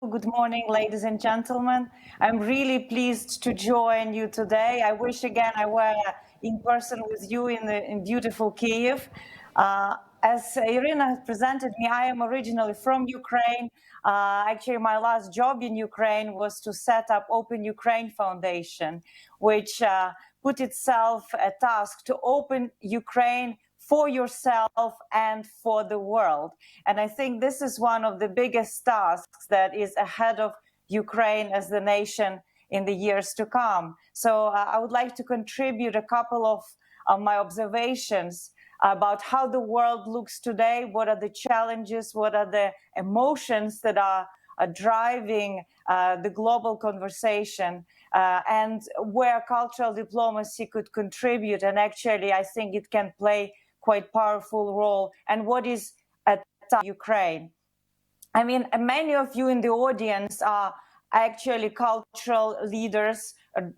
Good morning, ladies and gentlemen. I'm really pleased to join you today. I wish again I were in person with you in beautiful Kiev. As Irina has presented me, I am originally from Ukraine. Actually, my last job in Ukraine was to set up Open Ukraine Foundation, which put itself a task to open Ukraine for yourself and for the world. And I think this is one of the biggest tasks that is ahead of Ukraine as the nation in the years to come. So I would like to contribute a couple of my observations about how the world looks today, what are the challenges, what are the emotions that are driving the global conversation, and where cultural diplomacy could contribute. And actually, I think it can play quite powerful role, and what is at Ukraine. I mean, many of you in the audience are actually cultural leaders,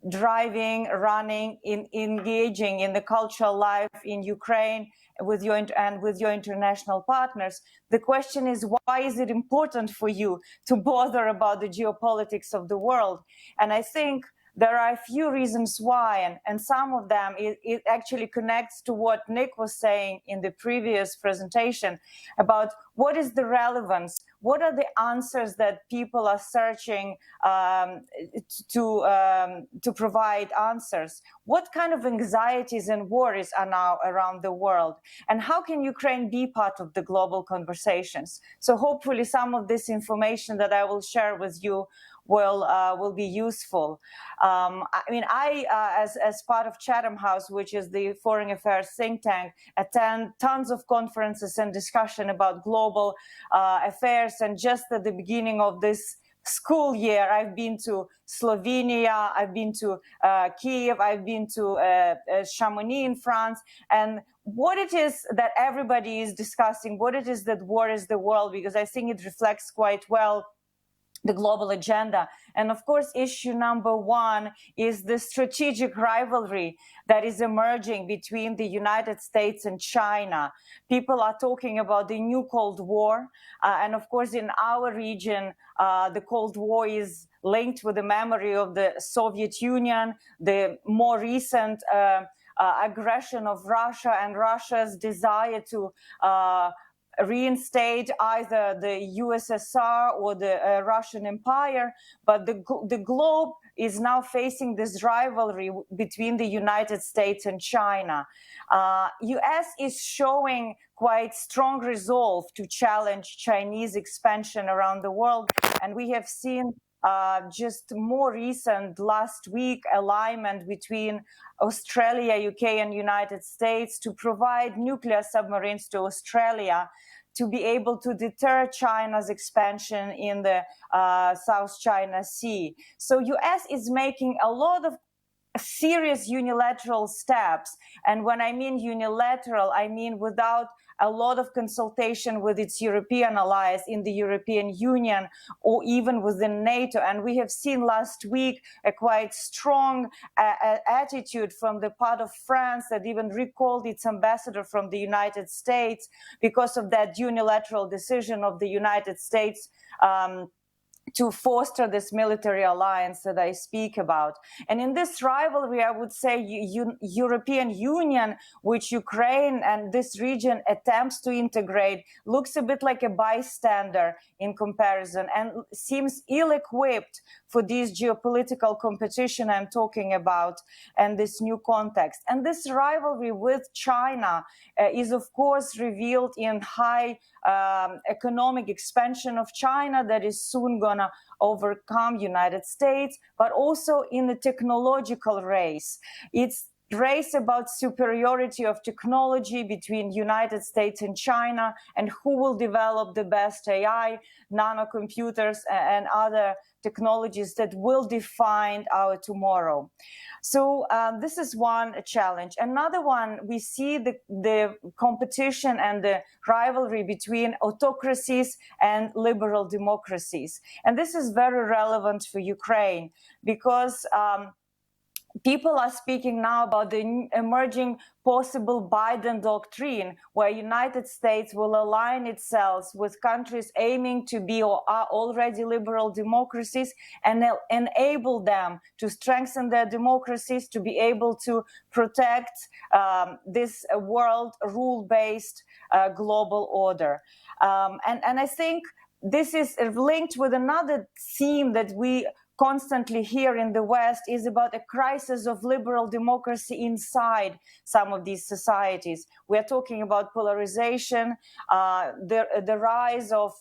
driving, running, engaging in the cultural life in Ukraine with your international partners. The question is, why is it important for you to bother about the geopolitics of the world? And I think there are a few reasons why, and some of them, it actually connects to what Nick was saying in the previous presentation about what is the relevance, what are the answers that people are searching to provide answers, what kind of anxieties and worries are now around the world, and how can Ukraine be part of the global conversations? So hopefully some of this information that I will share with you will be useful. I mean, as part of Chatham House, which is the foreign affairs think tank, attend tons of conferences and discussion about global affairs. And just at the beginning of this school year, I've been to Slovenia, I've been to Kiev, I've been to Chamonix in France, and what it is that everybody is discussing, what it is that worries the world, because I think it reflects quite well the global agenda. And of course, issue number one is the strategic rivalry that is emerging between the United States and China. People are talking about the new Cold War. And of course, in our region, the Cold War is linked with the memory of the Soviet Union, the more recent aggression of Russia and Russia's desire to reinstate either the USSR or the Russian Empire, but the globe is now facing this rivalry between the United States and China. US is showing quite strong resolve to challenge Chinese expansion around the world, and we have seen just more recent last week alignment between Australia, UK and United States to provide nuclear submarines to Australia to be able to deter China's expansion in the South China Sea. So US is making a lot of serious unilateral steps. And when I mean unilateral, I mean without a lot of consultation with its European allies in the European Union or even within NATO. And we have seen last week a quite strong attitude from the part of France that even recalled its ambassador from the United States because of that unilateral decision of the United States to foster this military alliance that I speak about. And in this rivalry, I would say European Union, which Ukraine and this region attempts to integrate, looks a bit like a bystander in comparison and seems ill-equipped for this geopolitical competition I'm talking about and this new context. And this rivalry with China is, of course, revealed in high economic expansion of China that is soon going to overcome United States, but also in the technological race. It's race about superiority of technology between United States and China and who will develop the best AI, nanocomputers, and other technologies that will define our tomorrow. So this is one challenge. Another one, we see the competition and the rivalry between autocracies and liberal democracies. And this is very relevant for Ukraine because people are speaking now about the emerging possible Biden doctrine, where United States will align itself with countries aiming to be or are already liberal democracies and enable them to strengthen their democracies, to be able to protect this world rule-based global order. And I think this is linked with another theme that we constantly here in the West, is about a crisis of liberal democracy inside some of these societies. We are talking about polarization, the rise of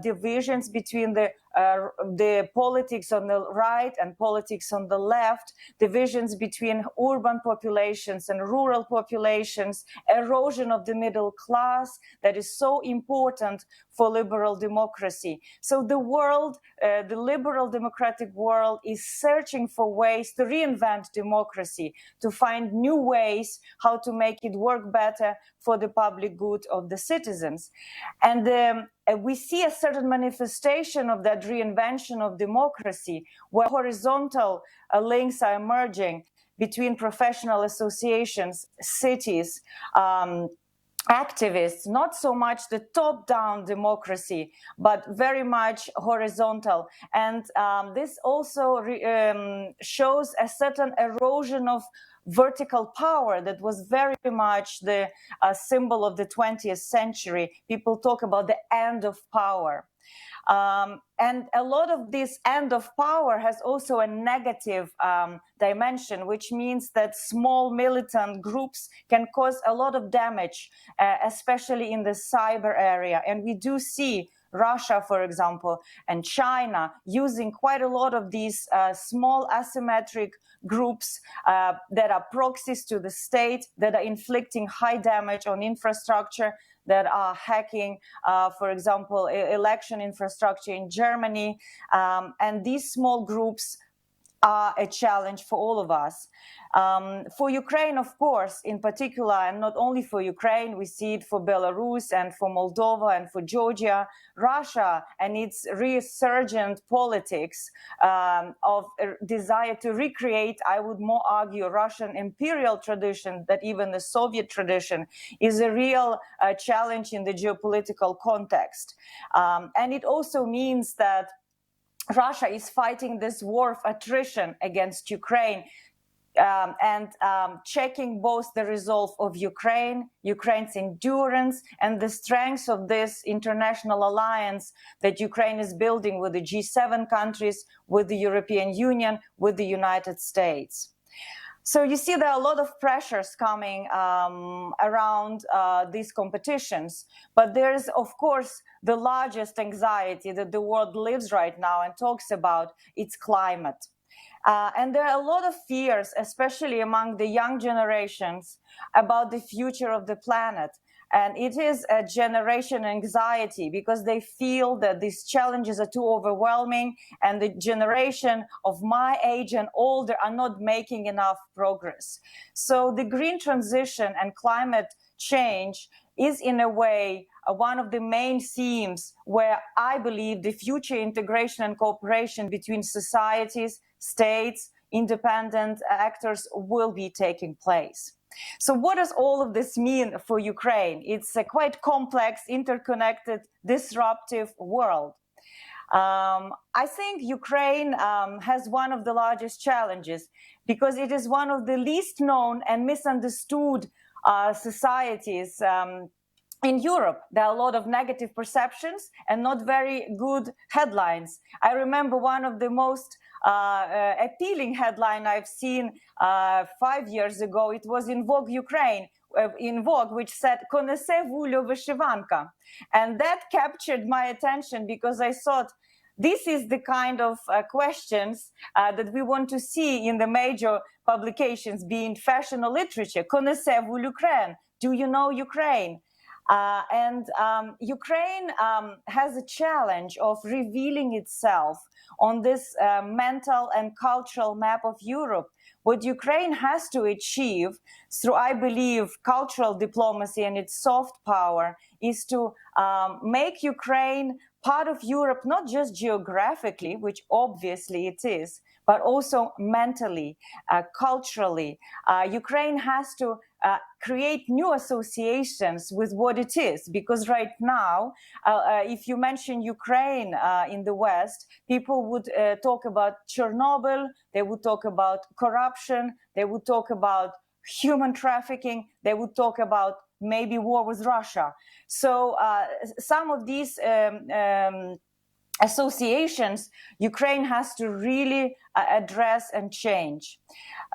divisions between the politics on the right and politics on the left, divisions between urban populations and rural populations, erosion of the middle class that is so important for liberal democracy. So the world, the liberal democratic world, is searching for ways to reinvent democracy, to find new ways how to make it work better for the public good of the citizens. And we see a certain manifestation of that reinvention of democracy, where horizontal links are emerging between professional associations, cities, activists, not so much the top-down democracy, but very much horizontal. And this also shows a certain erosion of vertical power that was very much the symbol of the 20th century. People talk about the end of power. And a lot of this end of power has also a negative dimension, which means that small militant groups can cause a lot of damage, especially in the cyber area. And we do see Russia, for example, and China using quite a lot of these small asymmetric groups that are proxies to the state, that are inflicting high damage on infrastructure, that are hacking, for example, election infrastructure in Germany. And these small groups are a challenge for all of us. For Ukraine, of course, in particular, and not only for Ukraine, we see it for Belarus and for Moldova and for Georgia, Russia and its resurgent politics of desire to recreate, I would more argue, Russian imperial tradition that even the Soviet tradition is a real challenge in the geopolitical context. And it also means that Russia is fighting this war of attrition against Ukraine, and checking both the resolve of Ukraine, Ukraine's endurance, and the strength of this international alliance that Ukraine is building with the G7 countries, with the European Union, with the United States. So you see there are a lot of pressures coming around these competitions, but there is, of course, the largest anxiety that the world lives right now and talks about, it's climate. And there are a lot of fears, especially among the young generations, about the future of the planet. And it is a generation anxiety because they feel that these challenges are too overwhelming, and the generation of my age and older are not making enough progress. So the green transition and climate change is in a way one of the main themes where I believe the future integration and cooperation between societies, states, independent actors will be taking place. So what does all of this mean for Ukraine? It's a quite complex, interconnected, disruptive world. I think Ukraine has one of the largest challenges because it is one of the least known and misunderstood societies in Europe. There are a lot of negative perceptions and not very good headlines. I remember one of the most appealing headline I've seen 5 years ago. It was in Vogue Ukraine, in Vogue, which said "Connaissez-vous le vyshyvanka?" And that captured my attention because I thought this is the kind of questions that we want to see in the major publications, be it fashion or literature. Connaissez-vous l'Ukraine? Do you know Ukraine? And Ukraine has a challenge of revealing itself on this mental and cultural map of Europe. What Ukraine has to achieve through, I believe, cultural diplomacy and its soft power is to make Ukraine part of Europe, not just geographically, which obviously it is, but also mentally, culturally. Ukraine has to create new associations with what it is, because right now, if you mention Ukraine in the West, people would talk about Chernobyl, they would talk about corruption, they would talk about human trafficking, they would talk about maybe war with Russia. So some of these associations Ukraine has to really address and change.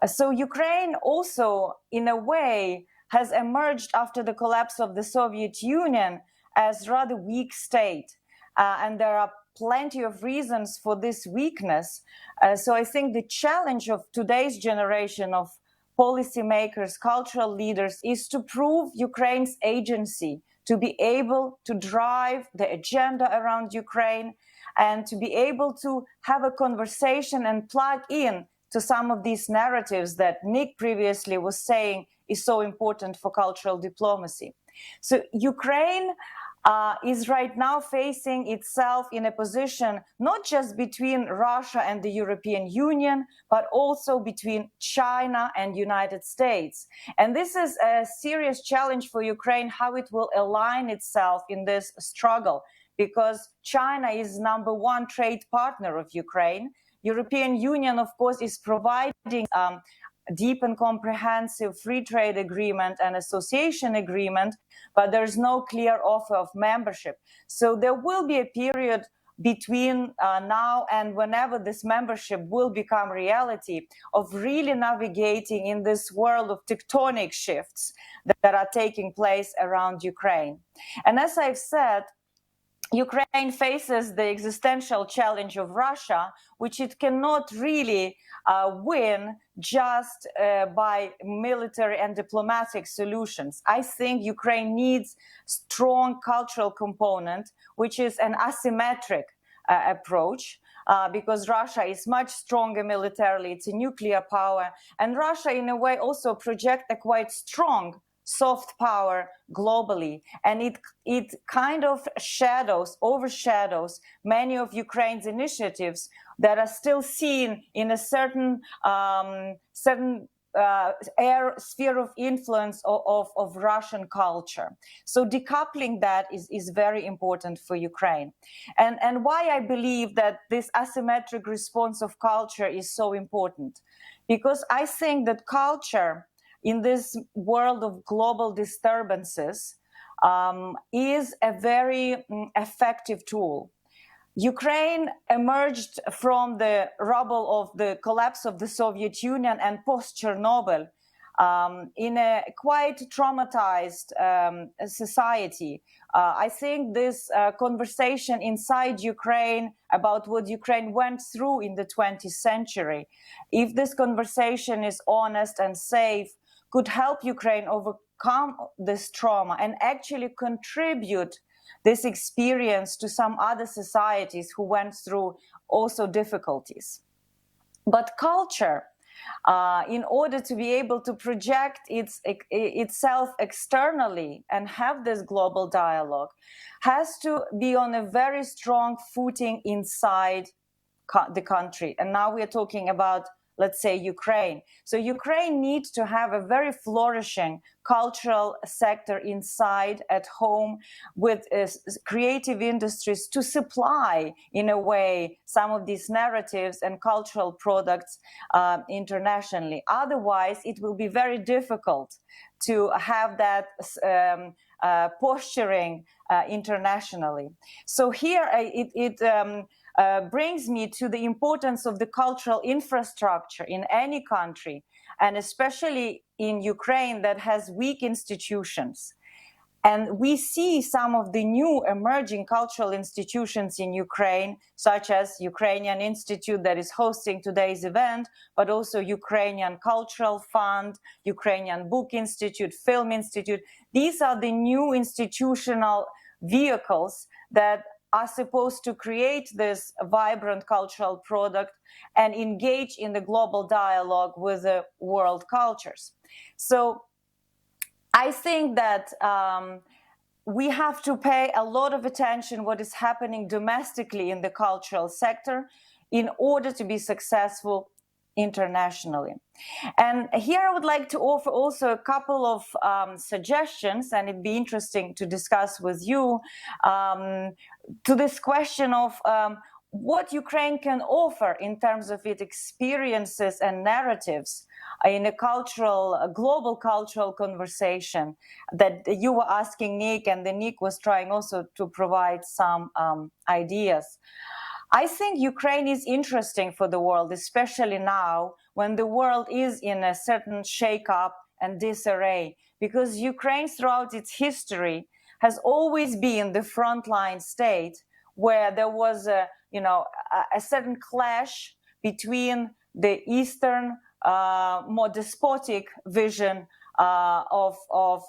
So Ukraine also, in a way, has emerged after the collapse of the Soviet Union as rather weak state. And there are plenty of reasons for this weakness. So I think the challenge of today's generation of policymakers, cultural leaders, is to prove Ukraine's agency, to be able to drive the agenda around Ukraine, and to be able to have a conversation and plug in to some of these narratives that Nick previously was saying is so important for cultural diplomacy. So Ukraine is right now facing itself in a position not just between Russia and the European Union, but also between China and United States. And this is a serious challenge for Ukraine, how it will align itself in this struggle, because China is #1 trade partner of Ukraine. European Union, of course, is providing deep and comprehensive free trade agreement and association agreement, but there's no clear offer of membership. So there will be a period between now and whenever this membership will become reality of really navigating in this world of tectonic shifts that are taking place around Ukraine. And as I've said, Ukraine faces the existential challenge of Russia, which it cannot really win just by military and diplomatic solutions. I think Ukraine needs strong cultural component, which is an asymmetric approach. Because Russia is much stronger militarily, it's a nuclear power, and Russia in a way also projects a quite strong soft power globally, and it kind of overshadows many of Ukraine's initiatives that are still seen in a certain sphere of influence of Russian culture. So decoupling that is very important for Ukraine. And why I believe that this asymmetric response of culture is so important, because I think that culture in this world of global disturbances is a very effective tool. Ukraine emerged from the rubble of the collapse of the Soviet Union and post-Chernobyl in a quite traumatized society. I think this conversation inside Ukraine about what Ukraine went through in the 20th century, if this conversation is honest and safe, could help Ukraine overcome this trauma and actually contribute this experience to some other societies who went through also difficulties. But culture, in order to be able to project itself externally and have this global dialogue, has to be on a very strong footing inside the country. And now we are talking about, let's say, Ukraine. So Ukraine needs to have a very flourishing cultural sector inside, at home, with creative industries to supply, in a way, some of these narratives and cultural products internationally. Otherwise, it will be very difficult to have that posturing internationally. So here it brings me to the importance of the cultural infrastructure in any country, and especially in Ukraine that has weak institutions. And we see some of the new emerging cultural institutions in Ukraine, such as Ukrainian Institute that is hosting today's event, but also Ukrainian Cultural Fund, Ukrainian Book Institute, Film Institute. These are the new institutional vehicles that are supposed to create this vibrant cultural product and engage in the global dialogue with the world cultures. So I think that we have to pay a lot of attention what is happening domestically in the cultural sector. in order to be successful internationally. And here I would like to offer also a couple of suggestions, and it'd be interesting to discuss with you to this question of what Ukraine can offer in terms of its experiences and narratives in a global cultural conversation that you were asking Nick, and then Nick was trying also to provide some ideas. I think Ukraine is interesting for the world, especially now when the world is in a certain shake-up and disarray, because Ukraine throughout its history has always been the frontline state where there was a certain clash between the Eastern, more despotic vision of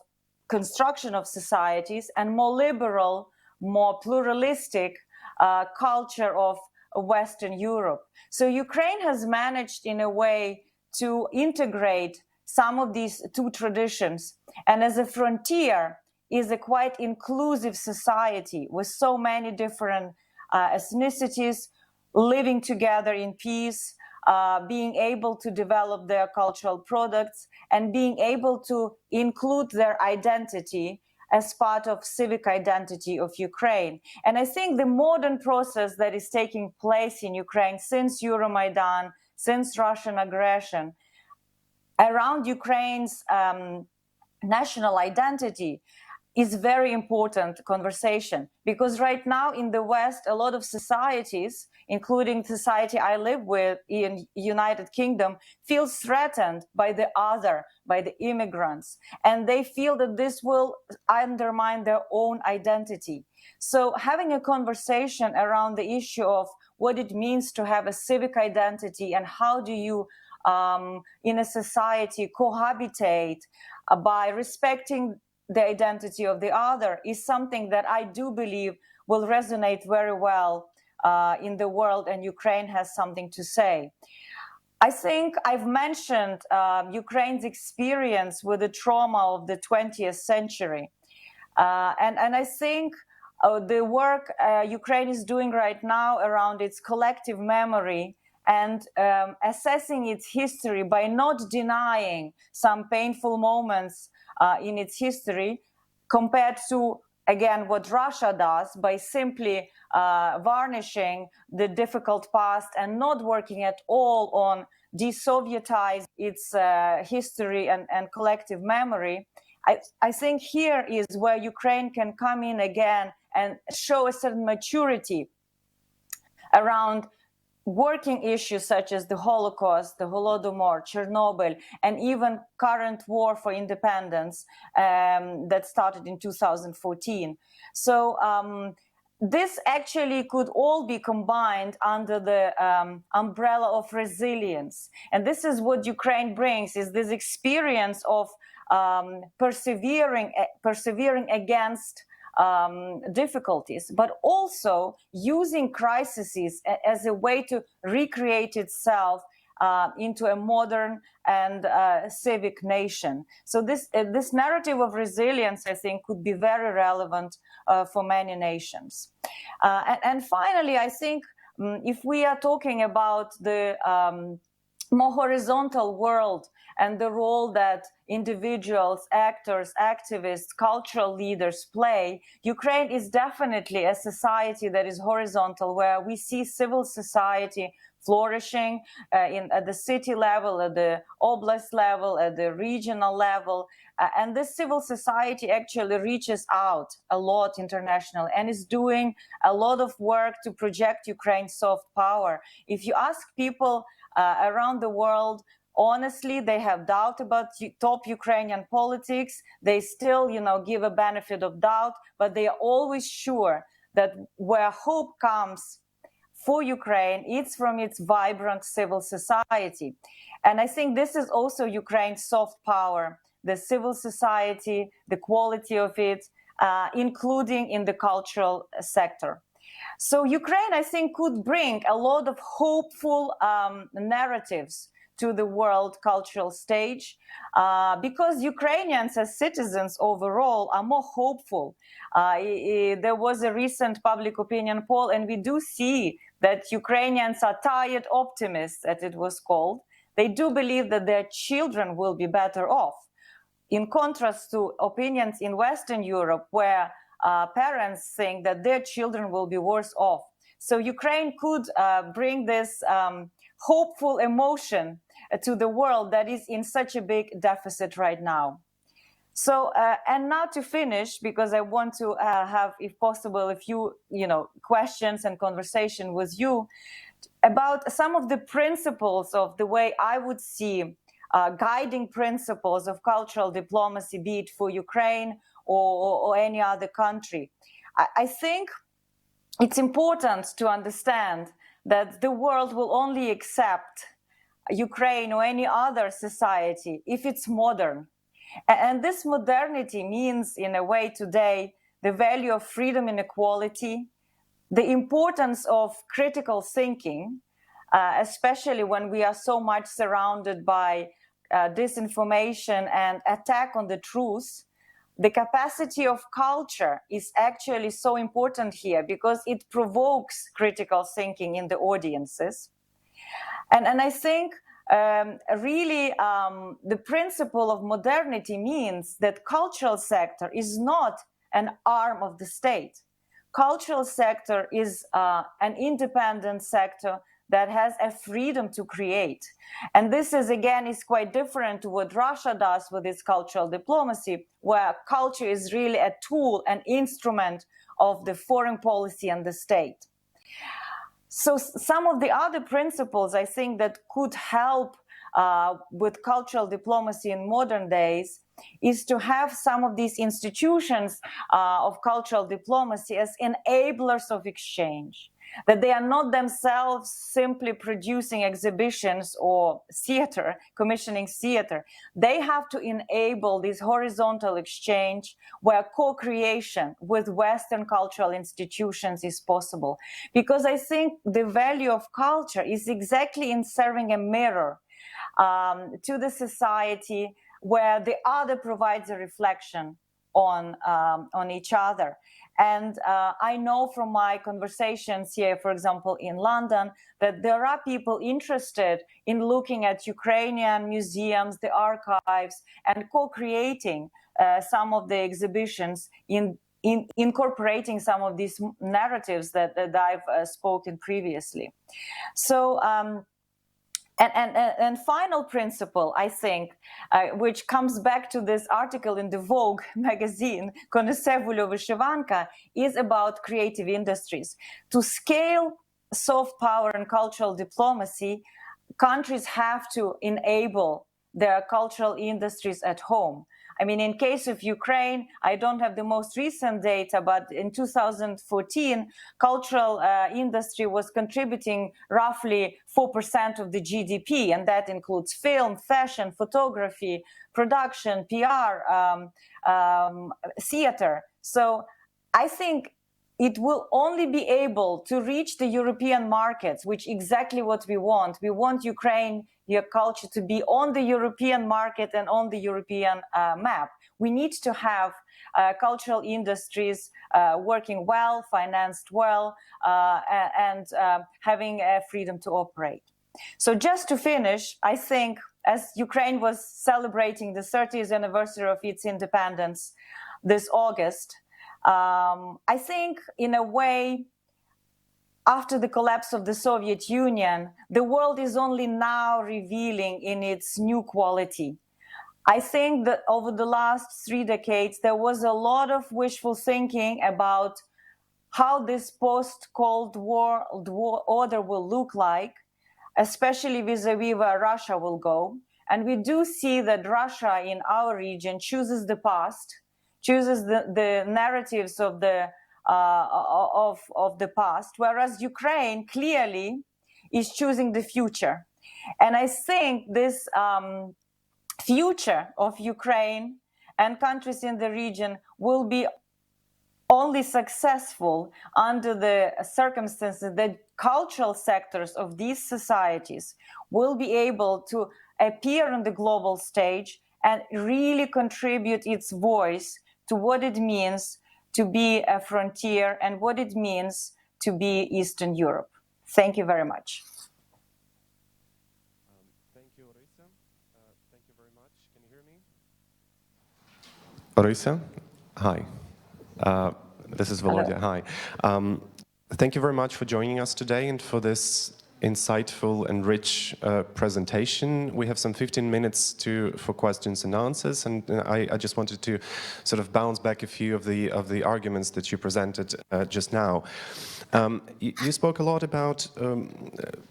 construction of societies and more liberal, more pluralistic culture of Western Europe. So Ukraine has managed in a way to integrate some of these two traditions, and as a frontier is a quite inclusive society with so many different ethnicities living together in peace, being able to develop their cultural products and being able to include their identity as part of civic identity of Ukraine. And I think the modern process that is taking place in Ukraine since Euromaidan, since Russian aggression, around Ukraine's national identity is very important conversation, because right now in the West, a lot of societies, including society I live with in United Kingdom, feels threatened by the other, by the immigrants, and they feel that this will undermine their own identity. So having a conversation around the issue of what it means to have a civic identity and how do you in a society cohabitate by respecting the identity of the other is something that I do believe will resonate very well in the world, and Ukraine has something to say. I think I've mentioned Ukraine's experience with the trauma of the 20th century. And I think the work Ukraine is doing right now around its collective memory and assessing its history by not denying some painful moments in its history, compared to, again, what Russia does by simply varnishing the difficult past and not working at all on de-Sovietize its history and collective memory. I think here is where Ukraine can come in again and show a certain maturity around working issues such as the Holocaust, the Holodomor, Chernobyl, and even current war for independence that started in 2014. So this actually could all be combined under the umbrella of resilience. And this is what Ukraine brings, is this experience of persevering against difficulties, but also using crises as a way to recreate itself into a modern and civic nation. So this narrative of resilience, I think, could be very relevant for many nations. And finally, I think if we are talking about the more horizontal world and the role that individuals, actors, activists, cultural leaders play, Ukraine is definitely a society that is horizontal, where we see civil society flourishing at the city level, at the oblast level, at the regional level. And this civil society actually reaches out a lot internationally and is doing a lot of work to project Ukraine's soft power. If you ask people around the world, honestly, they have doubt about top Ukrainian politics. They still, give a benefit of doubt, but they are always sure that where hope comes for Ukraine, it's from its vibrant civil society. And I think this is also Ukraine's soft power, the civil society, the quality of it, including in the cultural sector. So Ukraine, I think, could bring a lot of hopeful narratives to the world cultural stage, because Ukrainians as citizens overall are more hopeful. There was a recent public opinion poll, and we do see that Ukrainians are tired optimists, as it was called. They do believe that their children will be better off, in contrast to opinions in Western Europe, where parents think that their children will be worse off. So Ukraine could bring this hopeful emotion to the world that is in such a big deficit right now. So, and now to finish, because I want to have, if possible, a few, questions and conversation with you about some of the principles of the way I would see guiding principles of cultural diplomacy, be it for Ukraine or any other country. I think it's important to understand that the world will only accept Ukraine or any other society if it's modern. And this modernity means, in a way today, the value of freedom and equality, the importance of critical thinking, especially when we are so much surrounded by disinformation and attack on the truth. The capacity of culture is actually so important here because it provokes critical thinking in the audiences. And I think really the principle of modernity means that cultural sector is not an arm of the state. Cultural sector is an independent sector that has a freedom to create. And this is, again, is quite different to what Russia does with its cultural diplomacy, where culture is really a tool, an instrument of the foreign policy and the state. So some of the other principles, I think, that could help with cultural diplomacy in modern days is to have some of these institutions of cultural diplomacy as enablers of exchange, that they are not themselves simply producing exhibitions or theater, commissioning theater. They have to enable this horizontal exchange where co-creation with Western cultural institutions is possible. Because I think the value of culture is exactly in serving a mirror to the society where the other provides a reflection on each other. And I know from my conversations here, for example, in London, that there are people interested in looking at Ukrainian museums, the archives, and co-creating some of the exhibitions in incorporating some of these narratives that I've spoken previously. So, and final principle, I think, which comes back to this article in the Vogue magazine, Konesevulyo Vyshivanka, is about creative industries. To scale soft power and cultural diplomacy, countries have to enable their cultural industries at home. I mean, in case of Ukraine, I don't have the most recent data, but in 2014, cultural industry was contributing roughly 4% of the GDP, and that includes film, fashion, photography, production, PR, theater. So I think it will only be able to reach the European markets, which is exactly what we want. We want Ukraine, your culture, to be on the European market and on the European map. We need to have cultural industries working well, financed well, and having freedom to operate. So just to finish, I think as Ukraine was celebrating the 30th anniversary of its independence this August, I think in a way, after the collapse of the Soviet Union, the world is only now revealing in its new quality. I think that over the last 3 decades, there was a lot of wishful thinking about how this post-Cold War order will look like, especially vis-a-vis where Russia will go. And we do see that Russia in our region chooses the past, chooses the narratives of the past, whereas Ukraine clearly is choosing the future. And I think this future of Ukraine and countries in the region will be only successful under the circumstances that cultural sectors of these societies will be able to appear on the global stage and really contribute its voice to what it means to be a frontier and what it means to be Eastern Europe. Thank you very much. Thank you, Orysia. Thank you very much. Can you hear me? Orysia, hi. This is Volodya. Hi. Thank you very much for joining us today and for this insightful and rich presentation. We have some 15 minutes for questions and answers, and I just wanted to sort of bounce back a few of the arguments that you presented just now. You spoke a lot about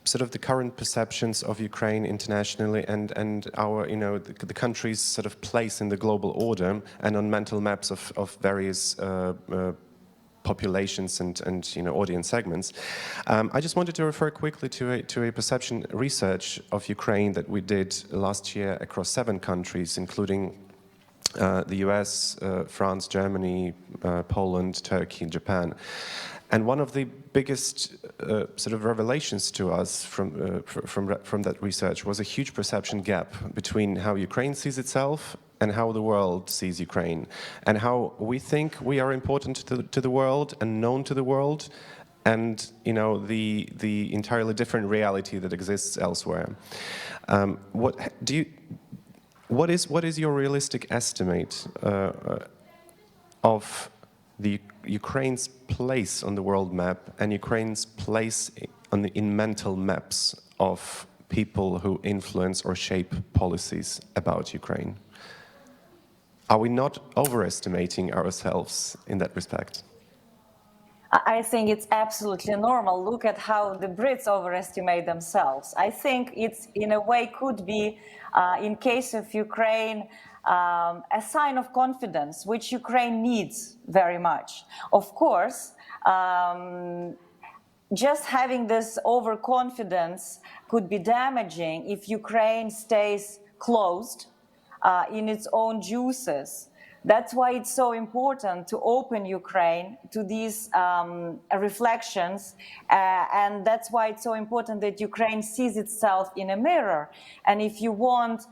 sort of the current perceptions of Ukraine internationally and our, the country's sort of place in the global order and on mental maps of various populations and audience segments. I just wanted to refer quickly to a perception research of Ukraine that we did last year across 7 countries, including the US, France, Germany, Poland, Turkey, and Japan. And one of the biggest sort of revelations to us from that research was a huge perception gap between how Ukraine sees itself and how the world sees Ukraine, and how we think we are important to the world and known to the world, and the entirely different reality that exists elsewhere. What is your realistic estimate of the Ukraine's place on the world map and Ukraine's place in mental maps of people who influence or shape policies about Ukraine? Are we not overestimating ourselves in that respect? I think it's absolutely normal. Look at how the Brits overestimate themselves. I think it's, in a way, could be, in case of Ukraine, a sign of confidence, which Ukraine needs very much. Of course, just having this overconfidence could be damaging if Ukraine stays closed in its own juices. That's why it's so important to open Ukraine to these reflections, and that's why it's so important that Ukraine sees itself in a mirror. And if you want,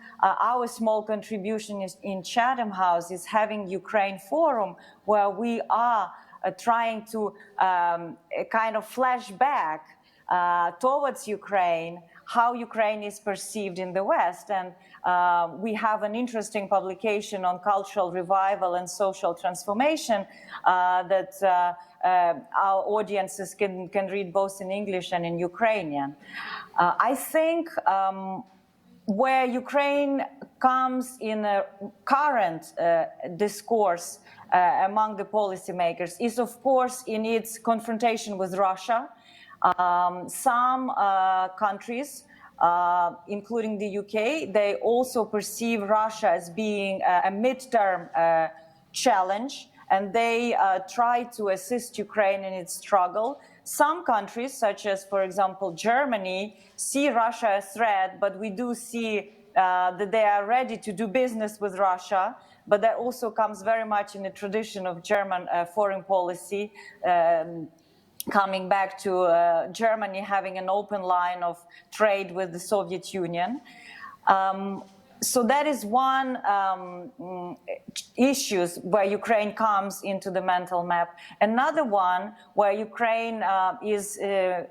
our small contribution in Chatham House is having Ukraine Forum, where we are trying to kind of flash back towards Ukraine, how Ukraine is perceived in the West. And we have an interesting publication on cultural revival and social transformation that our audiences can read both in English and in Ukrainian. I think where Ukraine comes in a current discourse among the policymakers is, of course, in its confrontation with Russia. Some countries, including the UK, they also perceive Russia as being a midterm challenge, and they try to assist Ukraine in its struggle. Some countries, such as, for example, Germany, see Russia as a threat, but we do see that they are ready to do business with Russia. But that also comes very much in the tradition of German foreign policy, coming back to Germany having an open line of trade with the Soviet Union. So that is one issue where Ukraine comes into the mental map. Another one where Ukraine is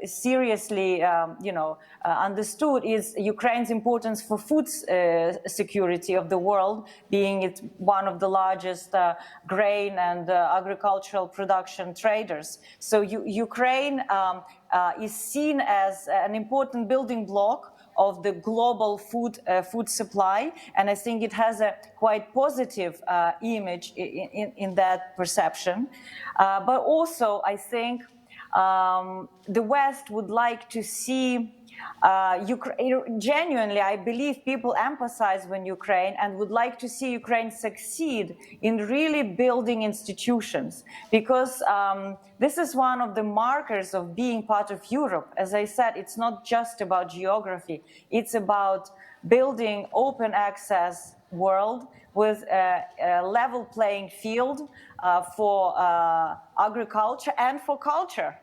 seriously, understood is Ukraine's importance for food security of the world, being it one of the largest grain and agricultural production traders. So Ukraine is seen as an important building block of the global food supply, and I think it has a quite positive image in that perception. But also, I think the West would like to see Ukraine. Genuinely, I believe people empathize with Ukraine and would like to see Ukraine succeed in really building institutions, because this is one of the markers of being part of Europe. As I said, it's not just about geography, it's about building open access world with a level playing field, for agriculture and for culture.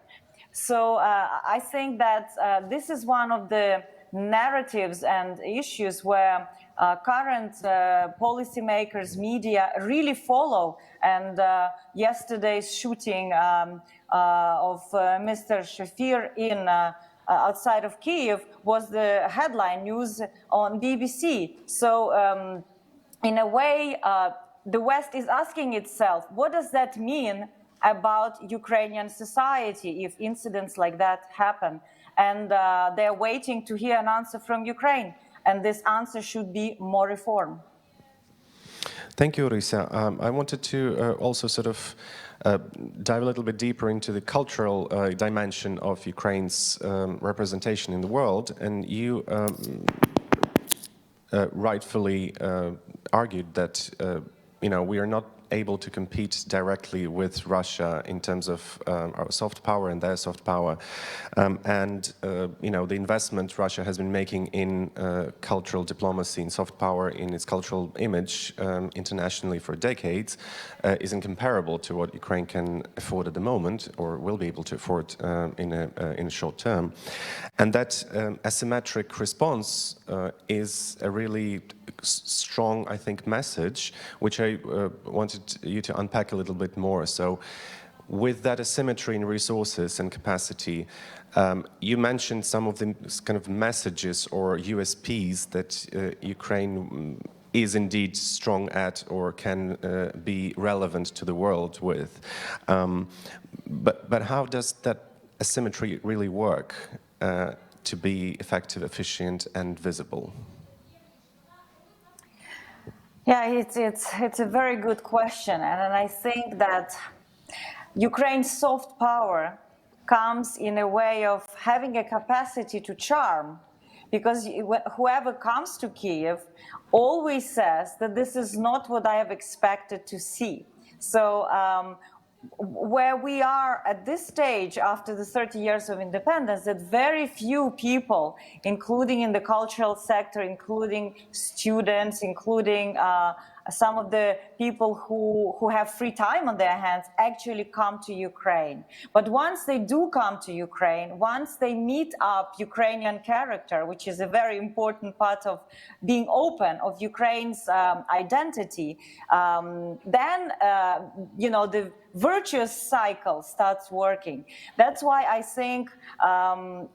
So I think that this is one of the narratives and issues where current policymakers, media really follow. And yesterday's shooting of Mr. Shafir in outside of Kiev was the headline news on BBC. So in a way, the West is asking itself, what does that mean about Ukrainian society if incidents like that happen? And they're waiting to hear an answer from Ukraine. And this answer should be more reform. Thank you, Orysia. I wanted to also sort of dive a little bit deeper into the cultural dimension of Ukraine's representation in the world. And you rightfully argued that we are not able to compete directly with Russia in terms of our soft power and their soft power, and the investment Russia has been making in cultural diplomacy, in soft power, in its cultural image internationally for decades is incomparable to what Ukraine can afford at the moment, or will be able to afford in a short term, and that asymmetric response is a really strong, I think, message, which I wanted you to unpack a little bit more. So with that asymmetry in resources and capacity, you mentioned some of the kind of messages or USPs that Ukraine is indeed strong at or can be relevant to the world with. But how does that asymmetry really work to be effective, efficient, and visible? Yeah, it's a very good question, and I think that Ukraine's soft power comes in a way of having a capacity to charm, because whoever comes to Kiev always says that this is not what I have expected to see. So where we are at this stage after the 30 years of independence, that very few people, including in the cultural sector, including students, including some of the people who have free time on their hands, actually come to Ukraine. But once they do come to Ukraine, once they meet up Ukrainian character, which is a very important part of being open, of Ukraine's identity, then the virtuous cycle starts working. That's why I think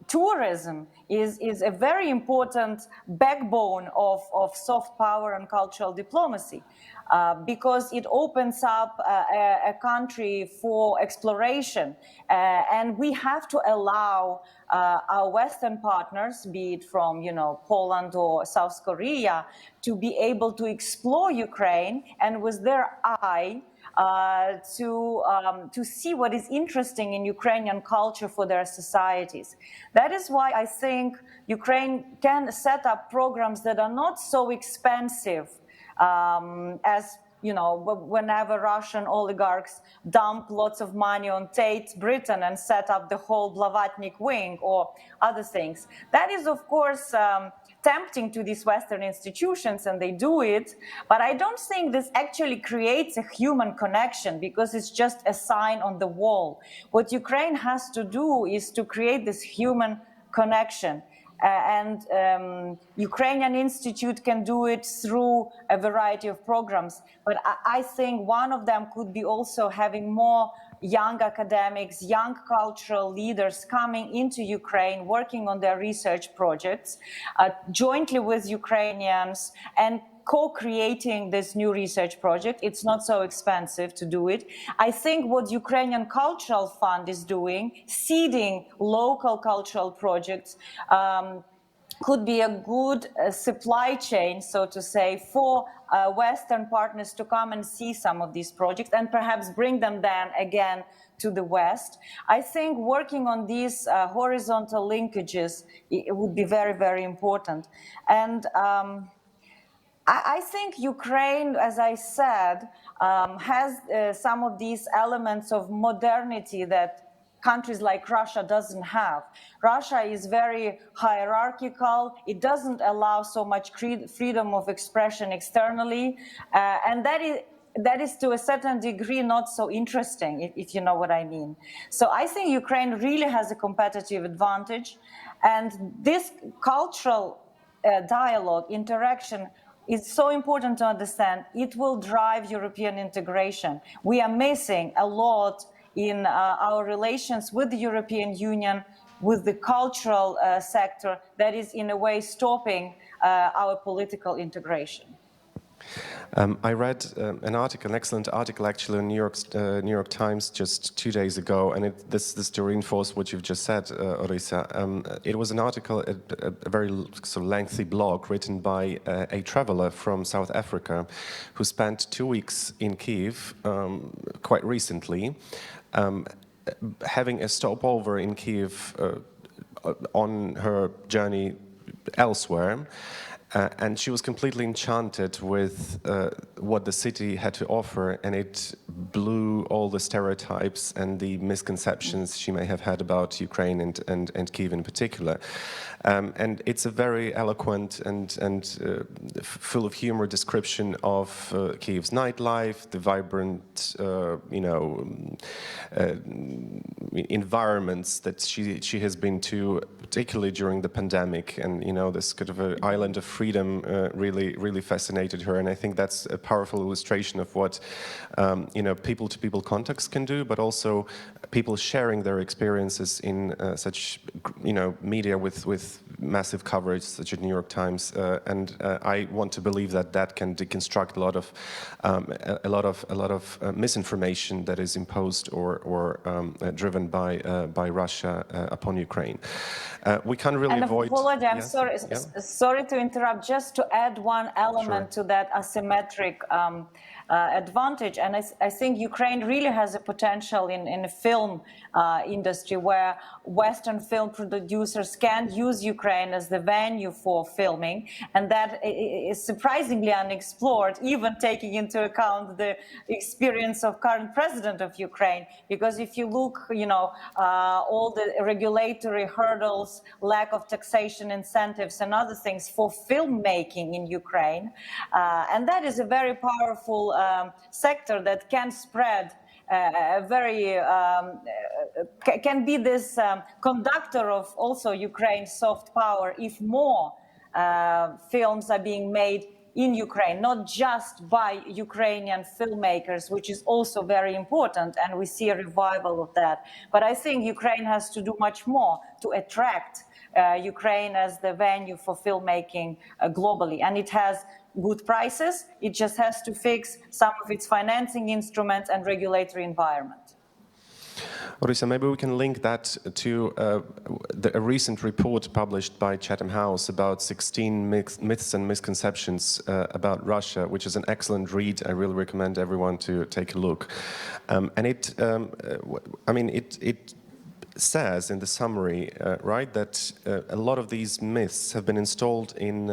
tourism is a very important backbone of soft power and cultural diplomacy, because it opens up a country for exploration, and we have to allow our Western partners, be it from Poland or South Korea, to be able to explore Ukraine and with their eye to see what is interesting in Ukrainian culture for their societies. That is why I think Ukraine can set up programs that are not so expensive as whenever Russian oligarchs dump lots of money on Tate Britain and set up the whole Blavatnik wing or other things. That is, of course, tempting to these Western institutions, and they do it, but I don't think this actually creates a human connection, because it's just a sign on the wall. What Ukraine has to do is to create this human connection. And Ukrainian Institute can do it through a variety of programs. But I think one of them could be also having more young academics, young cultural leaders coming into Ukraine, working on their research projects jointly with Ukrainians and co-creating this new research project. It's not so expensive to do it. I think what Ukrainian Cultural Fund is doing, seeding local cultural projects, could be a good supply chain, so to say, for Western partners to come and see some of these projects and perhaps bring them then again to the West. I think working on these horizontal linkages, it would be very, very important. And I think Ukraine, as I said, has some of these elements of modernity that countries like Russia doesn't have. Russia is very hierarchical. It doesn't allow so much freedom of expression externally, and that is to a certain degree not so interesting, if you know what I mean. So I think Ukraine really has a competitive advantage, and this cultural dialogue, interaction is so important to understand. It will drive European integration. We are missing a lot in our relations with the European Union, with the cultural sector, that is in a way stopping our political integration. I read an article, an excellent article actually in New York Times just 2 days ago, and this to reinforce what you've just said, Orysia. It was an article, a very sort of lengthy blog written by a traveler from South Africa who spent 2 weeks in Kyiv quite recently, having a stopover in Kyiv on her journey elsewhere. And she was completely enchanted with what the city had to offer, and it blew all the stereotypes and the misconceptions she may have had about Ukraine and Kyiv in particular. And it's a very eloquent and full of humor description of Kyiv's nightlife, the vibrant, environments that she has been to, particularly during the pandemic, and this kind of an island of freedom really fascinated her, and I think that's a powerful illustration of what people-to-people contacts can do, but also people sharing their experiences in such media with massive coverage, such as New York Times, and I want to believe that can deconstruct a lot of misinformation that is imposed or driven by Russia upon Ukraine. We can't really avoid. Volodya, I'm Yes? sorry to interrupt. Just to add one element to that asymmetric advantage, and I think Ukraine really has a potential in the film industry, where Western film producers can use Ukraine as the venue for filming, and that is surprisingly unexplored, even taking into account the experience of current president of Ukraine. Because if you look, all the regulatory hurdles, lack of taxation incentives, and other things for filmmaking in Ukraine, and that is a very powerful sector that can spread can be this conductor of also Ukraine's soft power if more films are being made in Ukraine, not just by Ukrainian filmmakers, which is also very important, and we see a revival of that. But I think Ukraine has to do much more to attract Ukraine as the venue for filmmaking globally, and it has good prices. It just has to fix some of its financing instruments and regulatory environment. Orysia, maybe we can link that to a recent report published by Chatham House about 16 myths and misconceptions about Russia, which is an excellent read. I really recommend everyone to take a look. And it says in the summary, right, that a lot of these myths have been installed in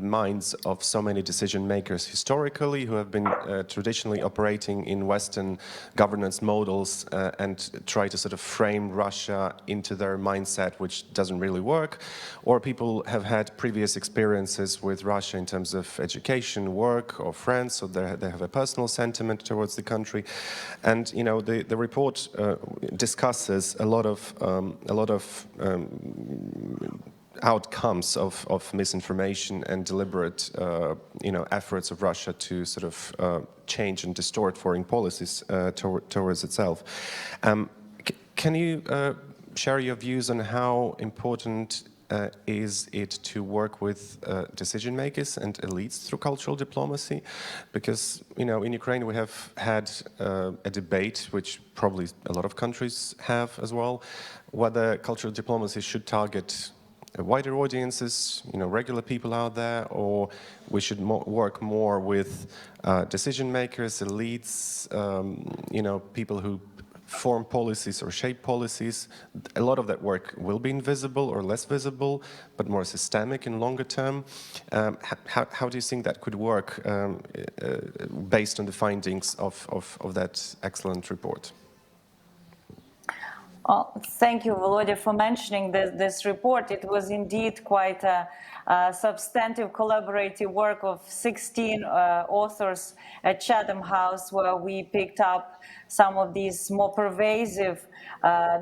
minds of so many decision makers historically, who have been traditionally operating in Western governance models and try to sort of frame Russia into their mindset, which doesn't really work, or people have had previous experiences with Russia in terms of education, work, or friends, so they have a personal sentiment towards the country. And the report discusses a lot of outcomes of misinformation and deliberate efforts of Russia to sort of change and distort foreign policies towards itself. Can you share your views on how important is it to work with decision makers and elites through cultural diplomacy? Because in Ukraine we have had a debate, which probably a lot of countries have as well, whether cultural diplomacy should target wider audiences, regular people out there, or we should work more with decision makers, elites, people who form policies or shape policies. A lot of that work will be invisible or less visible, but more systemic in longer term. How do you think that could work based on the findings of that excellent report? Well, thank you, Volodya, for mentioning this report. It was indeed quite a substantive collaborative work of 16 authors at Chatham House, where we picked up some of these more pervasive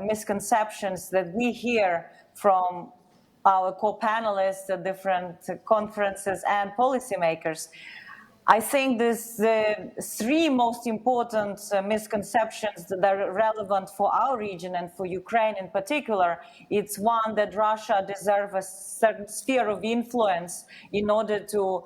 misconceptions that we hear from our co-panelists at different conferences and policymakers. I think the three most important misconceptions that are relevant for our region and for Ukraine in particular. It's one, that Russia deserves a certain sphere of influence in order to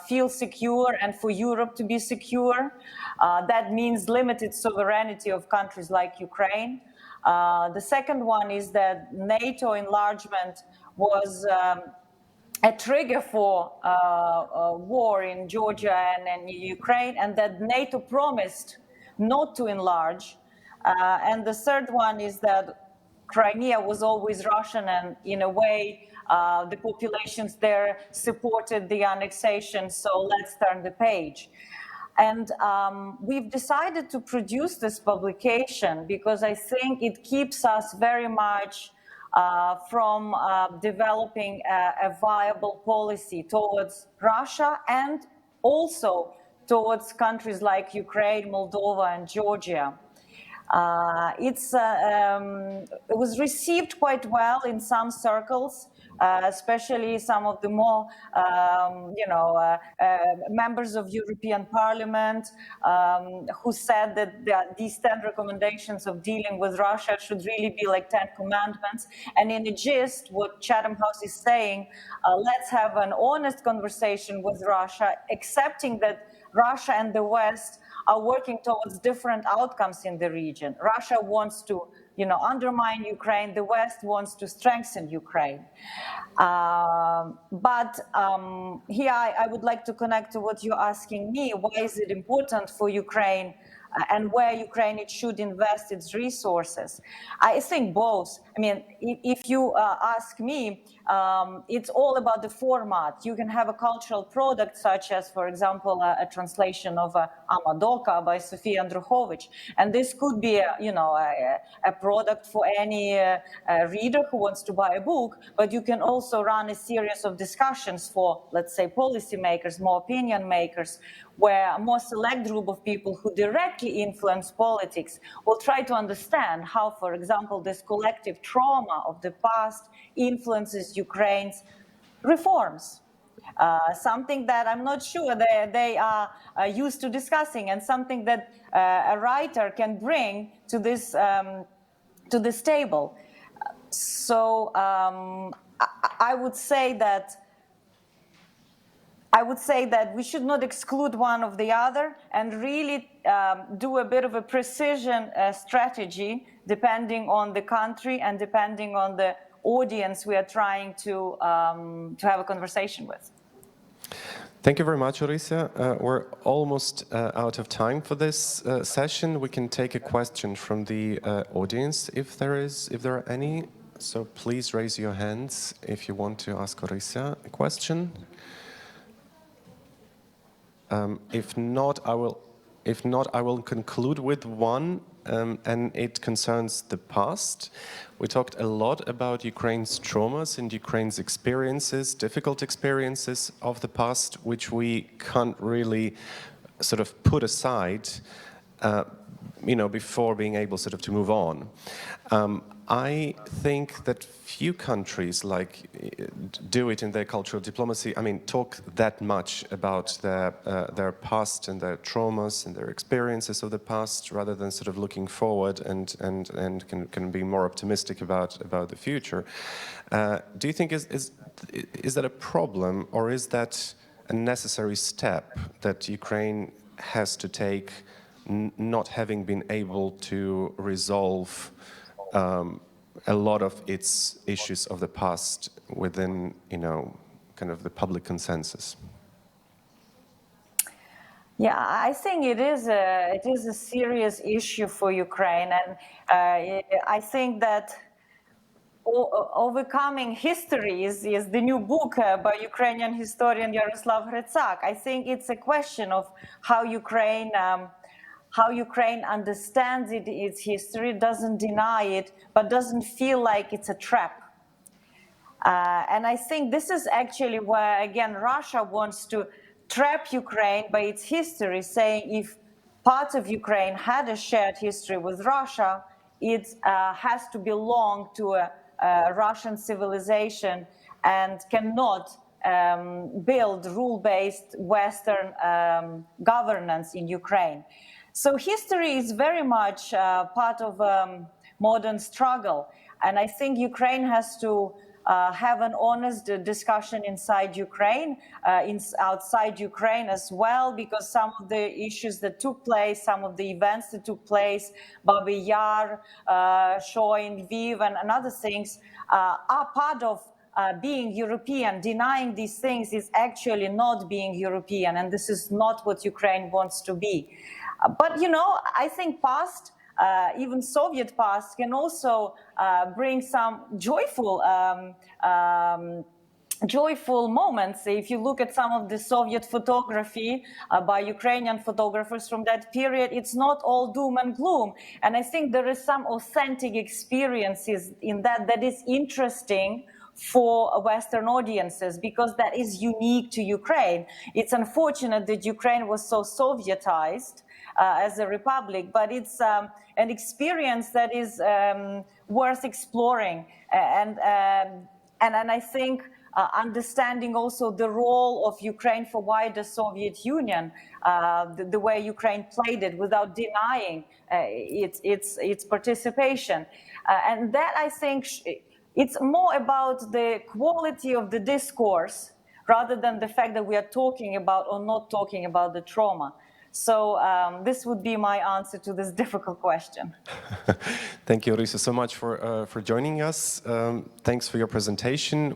feel secure and for Europe to be secure. That means limited sovereignty of countries like Ukraine. The second one is that NATO enlargement was a trigger for war in Georgia and Ukraine, and that NATO promised not to enlarge. And the third one is that Crimea was always Russian, and in a way, the populations there supported the annexation, so let's turn the page. And we've decided to produce this publication because I think it keeps us very much from developing a viable policy towards Russia and also towards countries like Ukraine, Moldova, and Georgia. It was received quite well in some circles, especially some of the more, members of European Parliament who said that these 10 recommendations of dealing with Russia should really be like 10 commandments. And in the gist, what Chatham House is saying, let's have an honest conversation with Russia, accepting that Russia and the West are working towards different outcomes in the region. Russia wants to, undermine Ukraine. The West wants to strengthen Ukraine. But here I would like to connect to what you're asking me. Why is it important for Ukraine and where Ukraine should invest its resources? I think both. I mean, if you ask me, it's all about the format. You can have a cultural product such as, for example, a translation of Amadoka by Sofia Andruchovich, and this could be, a product for any reader who wants to buy a book. But you can also run a series of discussions for, let's say, policymakers, more opinion makers, where a more select group of people who directly influence politics will try to understand how, for example, this collective trauma of the past influences Ukraine's reforms. Something that I'm not sure they are used to discussing, and something that a writer can bring to this table. So I would say that we should not exclude one of the other, and really do a bit of a precision strategy depending on the country and depending on the audience we are trying to have a conversation with. Thank you very much, Orysia. We're almost out of time for this session. We can take a question from the audience if there are any. So please raise your hands if you want to ask Orysia a question. If not, I will conclude with one, and it concerns the past. We talked a lot about Ukraine's traumas and Ukraine's experiences, difficult experiences of the past, which we can't really sort of put aside, before being able sort of to move on. I think that few countries do it in their cultural diplomacy. I mean, talk that much about their past and their traumas and their experiences of the past, rather than sort of looking forward and can be more optimistic about the future. Do you think is that a problem, or is that a necessary step that Ukraine has to take, not having been able to resolve a lot of its issues of the past within, kind of the public consensus? Yeah, I think it is a serious issue for Ukraine, and I think that Overcoming History is the new book by Ukrainian historian Yaroslav Hrytsak. I think it's a question of how Ukraine how Ukraine understands its history, doesn't deny it, but doesn't feel like it's a trap. And I think this is actually where, again, Russia wants to trap Ukraine by its history, saying if parts of Ukraine had a shared history with Russia, it has to belong to a Russian civilization and cannot build rule-based Western governance in Ukraine. So history is very much part of modern struggle. And I think Ukraine has to have an honest discussion inside Ukraine, outside Ukraine as well, because some of the issues that took place, some of the events that took place, Babi Yar, Shoin, Lviv, and other things are part of being European. Denying these things is actually not being European, and this is not what Ukraine wants to be. But, you know, I think past, even Soviet past, can also bring some joyful joyful moments. If you look at some of the Soviet photography by Ukrainian photographers from that period, it's not all doom and gloom. And I think there is some authentic experiences in that is interesting for Western audiences, because that is unique to Ukraine. It's unfortunate that Ukraine was so Sovietized as a republic, but it's an experience that is worth exploring. And I think understanding also the role of Ukraine for wider Soviet Union, the way Ukraine played it without denying its participation. And that, I think, it's more about the quality of the discourse rather than the fact that we are talking about or not talking about the trauma. So this would be my answer to this difficult question. Thank you, Orysia, so much for joining us. Thanks for your presentation.